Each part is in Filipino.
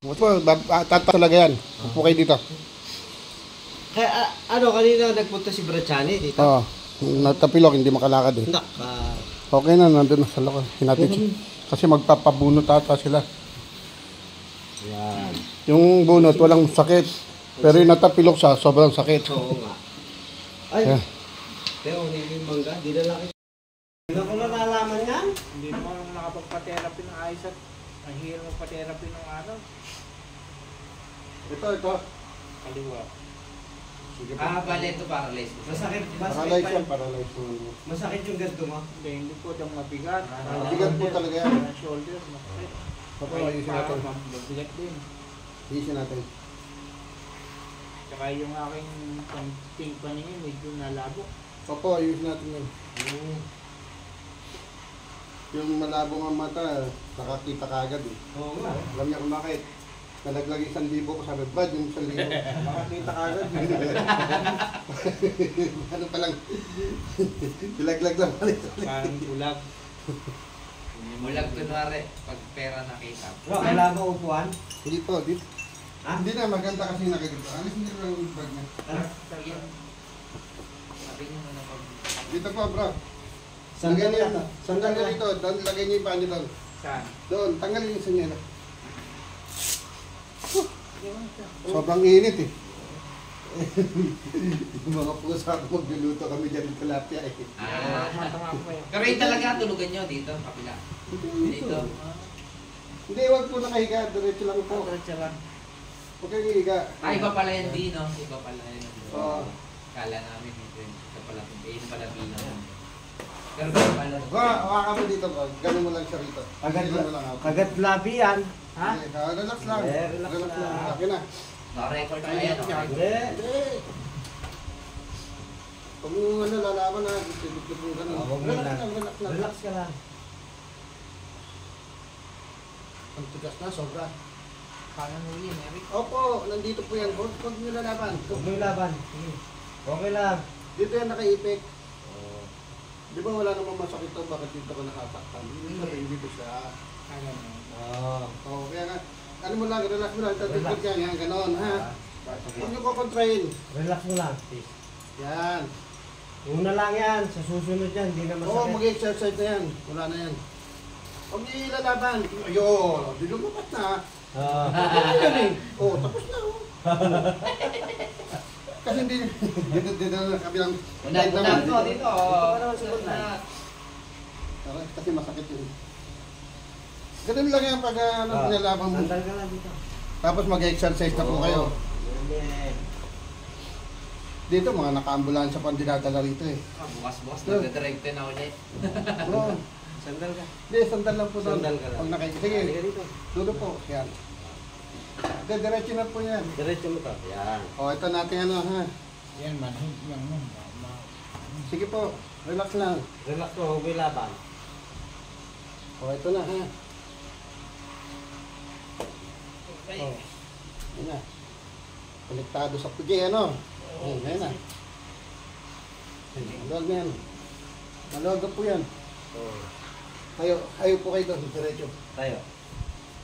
Tata talaga yan. Upo kayo dito. Kaya kanina nagpunta si Brachani dito? Oo. Natapilok, hindi makalakad eh. Okay na, nandun na sa loob. Hinatid kasi magpapabunot ata sila. Yan. Yung bunot, walang sakit. Pero yung natapilok siya, sobrang sakit. Oo nga. Ay, Yeah. Teo, hindi yung mangga. Di na lang. Hindi ko na nalaman yan. Hindi naman nakapagpa-therapy ng ayos at ang hirap magpa-therapy ng ano, Ito. kaliwa. Sige po. Bale ito paralyzed. Masakit Paralyze pa yan, yun. paralyze mo. Masakit yung ganito mo. Hindi po itong mabigat. Mabigat po talaga yan. Ang shoulder, masakit. Opo, ayusin natin. Mabigat din. Ayusin natin. Tsaka yung aking ting paningin, medyo nalabo. Opo, ayusin natin yun. Yung malabong ang mata, nakakita ka agad eh. Oo nga. Alam niya kung bakit. Nalaglag 1,000 ko sabi, Brad, yung 1,000. Makakita ka agad. Ano pa lang. Dilaglag lang pala ito. Parang bulag. Mulag kunwari pag pera nakita. Bro, kailangan mo upuan? Hindi po, dito. Ha? Hindi na, maganda kasi nakikita. Alis hindi lang yung bag niya. Yan. Sabi niyo na pag... Dito po, bro. Sandal Lagay yan. niyo. Sandal niyo dito. Doon, lagay niyo yung paa niyo doon. Saan? Doon, tanggalin yung sanyela. Sobrang init eh. Yung mga pusa ko magluluto kami dyan ng tilapia eh. Tama po yun. Pero yung talaga tulugan nyo dito, kapila. Dito. Hindi, wag po nakahiga. Diretso lang po. Diretso lang. Huwag kayong higa. Iba pala yan di, no? Iba pala yan. Oo. Kala namin ito pala. Ayun pala Pino. Pero ganun pala. Hawakan mo dito bro. Ganun mo lang siya rito. Ganun mo lang ako. Kagat labi yan. Ha? Relax lang. Relax lang. Okay na. Na-record na yan. Hindi. Kung ano, lalaban na. Dito po ganun. Huwag mo Relax lang. lang, relax lang. Relax ka lang. Ang tigas na, sobra. Paano mo yun, Eric? Opo, nandito po yan. Huwag nyo lalaban. Huwag mo yung laban. Sige. Okay lang. Dito yan nakaipik. Di ba wala namang masakit to? Bakit dito ko nakataktan? Hindi sabihin dito siya. Oo. Oo, kaya nga, ano mo lang, relax mo lang. Tatikot yan, yan, ganon, ha? Sige. Huwag nyo kukontrain. Relax mo lang. Please. Yan. Una lang yan. Sa susunod yan, hindi na Oo, masakit. mag-exercise na yan. Wala na yan. Huwag nyo ilalaban. Ayun, di lumapat na. Ano yan eh? Oo, tapos na. Oh. Kasi hindi, dito na kabilang. Unag ko dito. Kasi masakit yun. Ganun lang yan pag nilalaban mo. Sandal ka lang dito. Tapos mag-exercise na po kayo. Dito mga naka-ambulansya pang dinadala rito eh. Bukas-bukas, nagdadrive na ulit. Oo. Sandal ka. Hindi, sandal lang po doon. Sandal ka lang. Pag sige, Halika dito. dulo po. Yan. Diretso na po yan. Diretso mo to. Yan. O, ito natin ano ha. Yan, manhid lang nun. Sige po, relax lang. Relax mo, huwag mo yung laban. O, ito na ha. Okay. Yan na. Konektado sa pugi, ano? Yan na. Maluwag na yan. Maluwag na po yan. Ayaw po kayo doon, diretso. Tayo.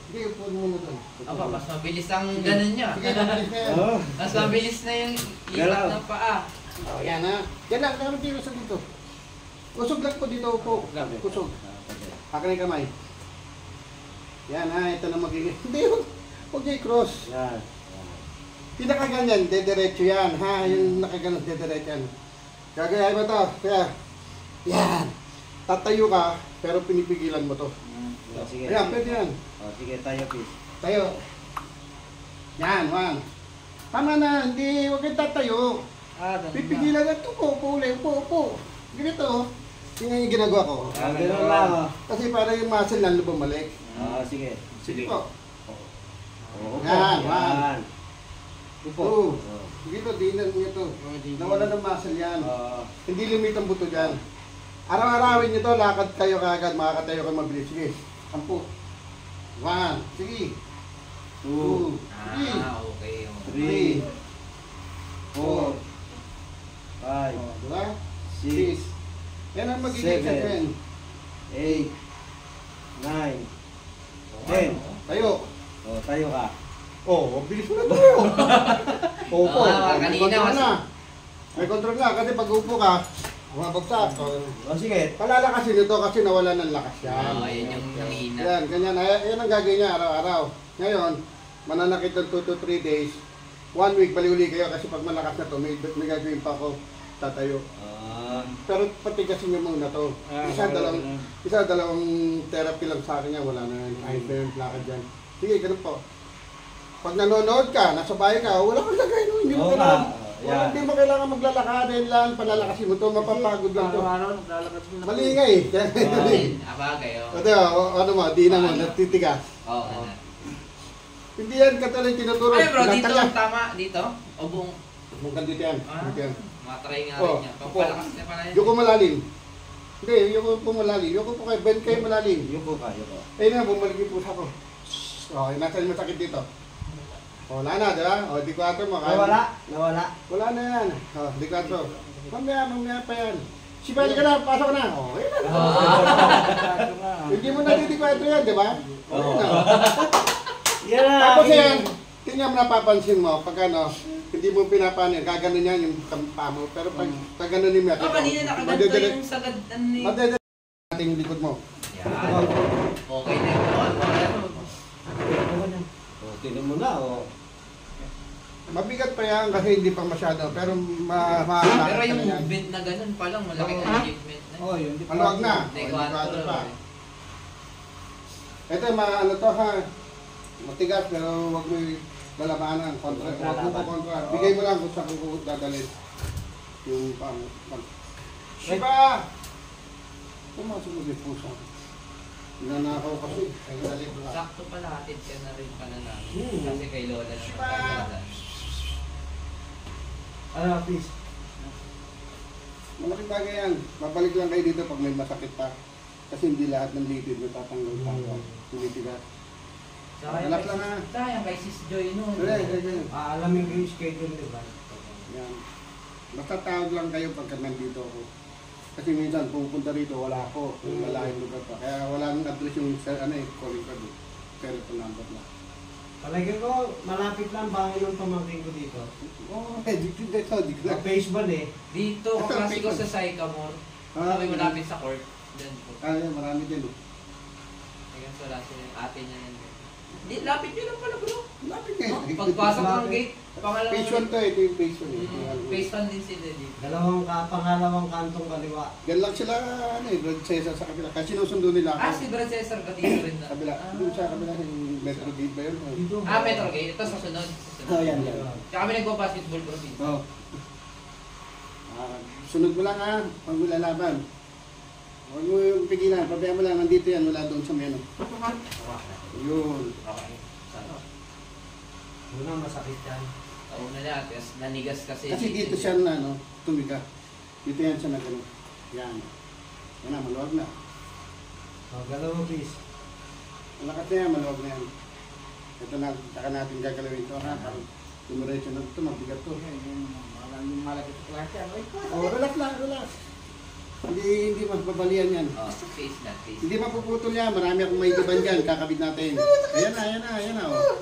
Hindi, upo muna doon. Aba, mas mabilis ang ganun niya. Sige, mabilis na yan. Oo. Mas mabilis na yung lipat ng paa. O, yan ha. Yan lang, kaya magtiro sa dito. Usog lang po dito, upo. Usog. Akin yung kamay. Yan ha, ito na magiging. Hindi, huwag niya i-cross. Yan. Pinakaganyan, dediretso yan, ha? Yung nakaganon, dediretso yan. Gagayahin mo to, kaya, yan. Tatayo ka, pero pinipigilan mo to. Sige. Ayan, pwede yan. Sige, tayo please. Tayo. Yan, one. Tama na, hindi, huwag kang tatayo. Pipigilan na ito, upo ulit, upo. Ganito, yun yung ginagawa ko. Ganun lang. Kasi para yung muscle lang bumalik. Sige. Sige po. Upo. Yan, Yan. Upo. Oo. Dito, dinan nyo to. Nawala ng muscle yan. Hindi limit ang buto dyan. Araw-arawin nyo to, lakad kayo kagad, makakatayo kayo mabilis. Sige, 10. 1, sige. 2, sige. Okay. 3, 4, 5, diba? 6, 6. Yan ang magiging 7. 8, 9, 10. Tayo. Tayo ka. Oh, bilis mo na to. Opo, may kanina control mas- na. May control na kasi pag upo ka, bumabagsak. O sige. Palalakasin ito kasi nawala ng lakas yan. Oo, yun yung nanghihina. Yan, ganyan. Yan ang gagawin niya araw-araw. Ngayon, mananakit ng 2 to 3 days. 1 week, bali-uli kayo kasi pag malakas na to, may gagawin pa ako tatayo. Pero patigasin niyo muna to. Isa, dalawang therapy lang sa akin yan. Wala na yan. Ayos na yung lakad dyan. Sige, ganun po. Pag nanonood ka, nasa bahay ka, wala kang lagay. Hindi mo Oo kailangan. nga. Hindi mo kailangan maglalakarin lang. Palalakasin mo to, mapapagod lang to. Araw-araw, naglalakad mo na. Mali nga eh. Abagay, oo. Ito, ano mo, di na mo, natitigas. Oo. Hindi yan katulad yung tinuturo. Ay bro, dito, Natalya. tama, dito. O buong, Hanggang dito yan. Dito yan. matry nga Oh, rin yan. opo. Pagpalakas niya pala yan. Yuko malalim. Hindi, yuko po malalim. Yuko po kayo, bend kayo malalim. Yuko ka, yuko. Ayun na, bumalik yung pusa ko. Okay, nasa yung masakit dito. O, wala na, di ba? O, di 4 mo. Nawala. Wala na yan. O, di 4. Mamaya pa yan. Sibali ka na, pasok ka na. O, ayun na. Hindi mo na di 4 yan, di ba? Okay na. Yan na. Tapos yan, tingnan mo napapansin mo, pag ano, hindi mo pinapanin, gaganon yan yung paa mo. Pero pag gaganon mo, Oh, kanina nakaganto yung sagad, ano eh. madedel natin yung likod mo. Yan. Okay na yun. O, tinan mo na, o. Mabigat pa yan kasi hindi pa masyado, pero Pero yung movement na ganun pa lang, malaki Oo. achievement na. Oh, yun. Maluwag na. Hindi O, ko di 4 ato pa. eh. Ito, ano to ha, matigas pero huwag mo lalabanan, kontra, huwag mo kontra. Bigay mo lang kung saan ko dadalhin. Yung pang. Shiba! Pumasok yung pusa. Nanakaw kasi. Ay, galit na. Sakto pala, hatid ka na rin pala namin. Hmm. Kasi kay Lola na Shiba! magkakala. Ano, please. Malaking bagay yan. Babalik lang kayo dito pag may masakit pa. Kasi hindi lahat ng litid na tatanggal tayo. Tumitigas. Relax lang ha. Sayang kay Sis Joy noon. Sige. Aalamin ko yung schedule, di ba? Yan. Basta tawag lang kayo pagka nandito ako. Kasi minsan pupunta rito, wala ako. Malaking lugar pa. Kaya wala nang address yung calling card. Pero ito number lang. Palagay ko, malapit lang bahay ng pamangkin ko dito. Oo, dito. Baseball eh. Dito, kaklase ko sa Sycamore. Kami malapit sa court. Diyan po. Yan, marami din. Ayun, wala siya yung ate niya yan. Hindi, lapit nyo lang pala bro. Lapit nga. No? Pagpasok ng gate, pangalawang Page 1 to, ito yung page 1. Phase 1 din sila dito. Pangalawang kantong kaliwa. Yan lang sila, Brad Cesar sa kabila. Kasi sinusundo nila ako. Ah, si Brad Cesar ka dito rin na. Kabila. Doon sa kabila, yung Metro Gate ba yun? Dito. Ah, Metro Gate. Ito sa sunod. Oh, yan. Kaya kami nagpa-basketball bro dito. Oh. Sunod mo lang ha, pag mo lalaban. Huwag mo yung pigilan, pabayaan mo lang, nandito yan, wala doon sa meno. Yun. Okay. Sana. Una, masakit yan. Taon na lahat. Kasi nanigas kasi. Kasi dito siya na, tumiga. Dito yan siya na gano'n. Yan. Yan na, maluwag na. O, galaw mo, please. Malakas na yan, maluwag na yan. Ito na, saka natin gagalawin ito ha, parang dumiretso na ito, mabigat to. Yung malaki sa klase. Oh, relax lang, relax. Hindi magbabalian yan. Oh, face na, face. Hindi mapuputol yan, marami akong may iban dyan, kakabit natin. Ayan na, oh.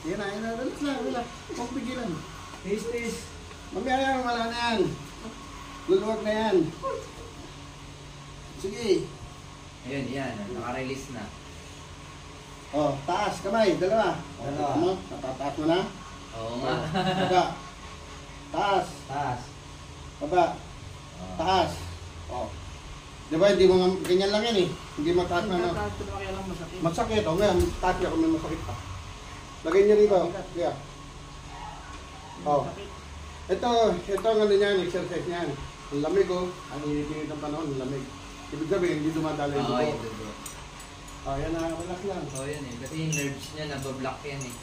Ayan na, relax lang, relax. Huwag pigilan. Taste. Mamaya yan, wala na yan. Luluwag na yan. Sige. Ayun, yan. Naka-release na. Oh, taas, kamay, dalawa. Dalawa. Ano? Natataas mo na? Oo nga. Baba. Taas. Taas. Baba. Taas. Oh. Di ba, hindi mo nga, ganyan lang yan eh. Hindi mataas na, Taas ko na kaya lang masakit. Masakit, oh, ngayon, taas ako may masakit pa. Lagay niyo rito. Yeah. Oh. Ito ang ano niyan, exercise niyan. Ang lamig oh. Ang init ng panahon, ang lamig. Ibig sabihin, hindi dumadala yung Oo, dugo. yung dugo. Oh, yan na, relax lang. Oo, yan eh. Kasi yung nerves niya, nabablock yan eh.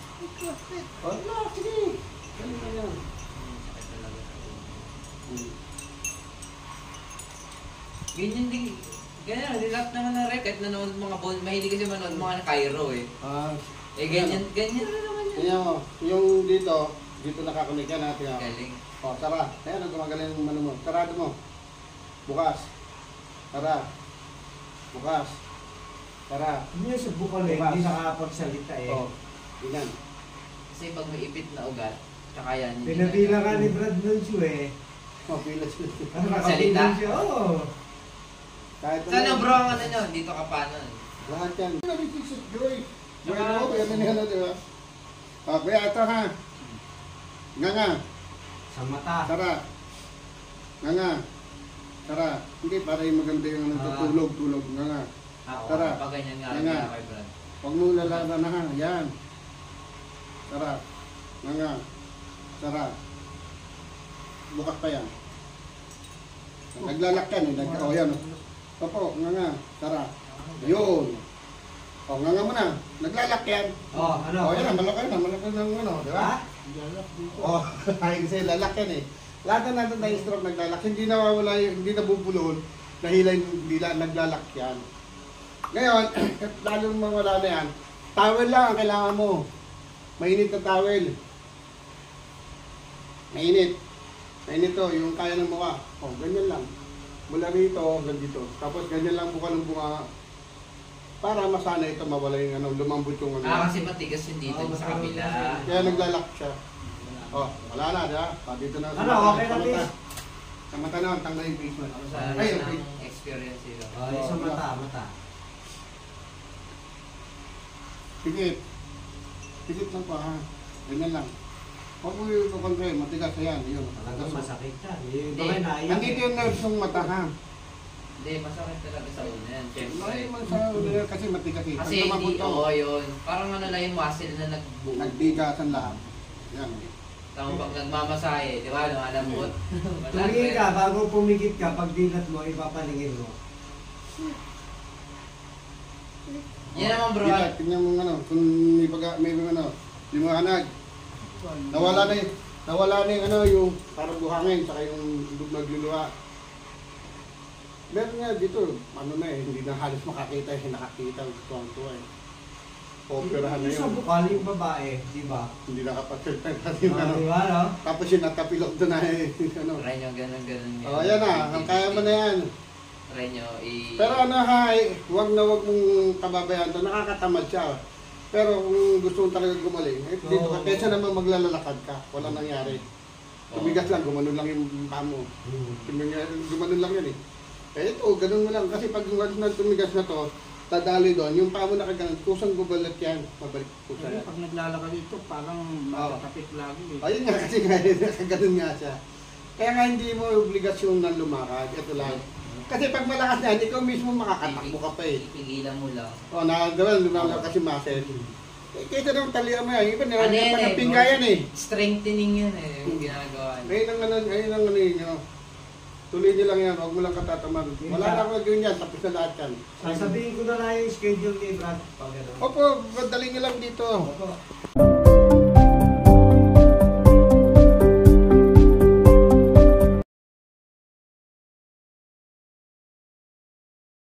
Oh, relax, sige. Ganun na yan. Sakit talaga. Ganyan din. Ganyan, relax naman na rin. Kahit nanonood mga ball, mahilig kasi manood mga Cairo eh. Eh, ganyan na naman yan. Kaya mo, yung dito nakakunik yan natin. Oh. Galing. Oh, tara. Ayan, gumagaling yung ano mo. Sarado mo. Bukas. Tara. Bukas. Tara. Hindi yung sa bukal eh, hindi nakakapagsalita eh. Oh, ganyan. Kasi pag may ipit na ugat, tsaka yan. hindi Pinabila na- ka ni Brad Nuncio eh. Oh, pila sila. Ano Salita? siya? Oo. Kahit Sana bro ang ano nyo, dito ka pa nun. Lahat yan. Nabisisip, Joy. Joy, Saka- no? Kaya ganyan na, di ba? Oh, kaya ito ha. Nga. Sa mata. Tara. Nga. Tara. Hindi, para yung maganda yung ano, Ah. tulog. Nga. Oo, Tara. pag ganyan nga, Yan nga. kaya kay Brad. Huwag mo lalaban na ha. Yan. Tara. Nga. Tara. Bukas pa yan. Naglalak yan. Oh, yan. Opo, nga. Tara. Yun. O, nga mo na. Naglalak yan. Oh, ano? O, yan. Malaki ng ano. Di ba? O, ay kasi lalak yan eh. Lahat na natin na stroke naglalak. Hindi nawawala yung, hindi nabubulol. Dahil hindi naglalak yan. Ngayon, lalong mawala na yan. Towel lang ang kailangan mo. Mainit na towel. Mainit. Mainit to, yung kaya ng mukha. O, ganyan lang. Mula rito hanggang dito. Tapos ganyan lang buka ng bunga. Para masana ito mawala yung ano, lumambot yung ano. Ah, kasi matigas yun dito Oo, sa kabila. Kaya naglalak siya. Oh, wala na, di ba? Dito na. Ano, okay na, Tis? Sa mata naman, tanggal yung face mo. Ako sa Ay, alas okay. ng experience yun. Oh, yung sa mata. Pikit. Pikit lang pa, ha? Ganyan lang. Huwag mo yung kukontre, matigas yan. Yun. Talagang masakit siya. Yung Hindi. iba kayo naiyak. Nandito yung nerves ng mata, ha? Hindi, masakit talaga sa una yan, syempre. Ay, man sa ulo kasi matigas eh. Kasi Pag hindi, lumabot to, oo yun. Parang ano lang yung muscle na nagbuo. nagbigasan lahat. Yan. Tama pag nagmamasahe, di ba? Lumalambot. Tumingin ka, bago pumikit ka, pag dilat mo, ipapalingin mo. Yan naman bro. Dito, tingnan mo ano, kung may ano, liwanag. Nawala na yung ano, yung parang buhangin, saka yung nagluluha. Meron nga dito, ano na eh, hindi na halos makakita eh, nakakita ang tuwang-tuwa eh. Operahan na Yung sa yun. bukal, yung babae, di ba? Hindi nakapag-filter natin Oh, ano. di ba, no? Tapos yung natapilok doon na eh, ano. Try nyo ganun. Oh, yan na, ang kaya mo na yan. Try nyo Pero ano ha, huwag mong kababayan to, nakakatamad siya. Pero kung gusto mong talaga gumaling, dito ka, Oo. kesa naman maglalalakad ka, walang nangyari. Tumigas lang, gumanon lang yung paa mo. Gumanon lang yan eh. Eh ito, ganun mo lang. Kasi pag once na tumigas na to, tadali doon, yung paa mo nakaganon, kusang gubalat yan. Mabalik kusa Kasi yan. pag naglalakad dito, parang matatapit lagi eh. Ayun nga kasi nga, nakaganon nga siya. Kaya nga hindi mo obligasyon na lumakad. Ito lang. Kasi pag malakas na, ikaw mismo makakatakbo ka pa eh. Ipigilan mo lang. O, nakaganon, lumakad kasi muscle. Eh, kaysa naman talihan mo yan. Iba, Ano nilalagyan yan pa ng eh, pingga yan eh. Strengthening yan eh, yung ginagawa niya. Ngayon ang ano yun, ano. Tuloy niyo lang yan, huwag mo lang katataman. Wala na akong gawin yan, tapos na lahat yan. Sasabihin ko na lang yung schedule ni Brad. Pag ano. Opo, madali niyo lang dito. Opo.